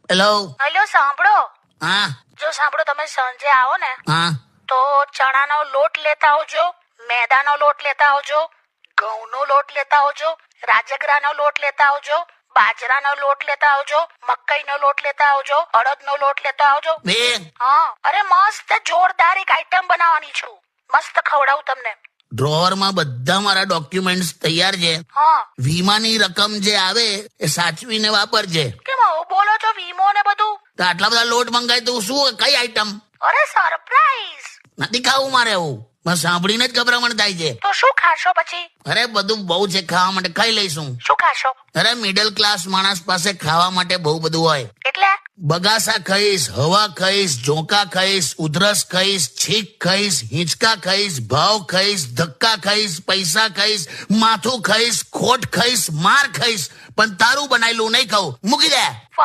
Hello. Hello, સાંભળો. હા જો સાંભળો, તમે સાંજે આવો ને હા તો ચણાનો લોટ લેતા આવજો, મેદાનો લોટ લેતા આવજો, ઘઉંનો લોટ લેતા આવજો, રાજગરાનો લોટ લેતા આવજો, બાજરાનો લોટ લેતા આવજો, મકાઈનો લોટ લેતા આવજો, અડદનો લોટ લેતા આવજો. બેન, હા, અરે મસ્ત જોરદાર એક આઈટમ બનાવવાની છું. મસ્ત ખવડાવું તમને. ડ્રોવરમાં બધા મારા ડોક્યુમેન્ટ્સ તૈયાર છે. હા, વીમાની રકમ જે આવે એ સાચવીને વાપરજે. કેમ આવું બોલો છો? વીમો ને બધું? તો આટલા બધા લોટ મંગાય તો શું કઈ આઈટમ અરે સરપ્રાઈઝ. નથી ખાવું મારે. એવું બસ સાંભળીને જ ગભરામણ થાય છે. તો શું ખાશો પછી? અરે બધું બહુ છે ખાવા માટે, ખાઈ લઈશું. શું ખાશો? અરે મિડલ ક્લાસ માણસ પાસે ખાવા માટે બહુ બધું હોય. એટલે બગાસા ખાઈશ, હવા ખાઈશ, ઝોંકા ખાઈશ, ઉધરસ ખાઈશ, છીંક ખાઈશ, હિંચકા ખાઈશ, ભાવ ખાઈશ, ધક્કા ખાઈશ, પૈસા ખાઈશ, માથું ખાઈશ, ખોટ ખાઈશ, માર ખાઈશ, પણ તારું બનાયેલું નહીં ખાવું. મૂકી દે.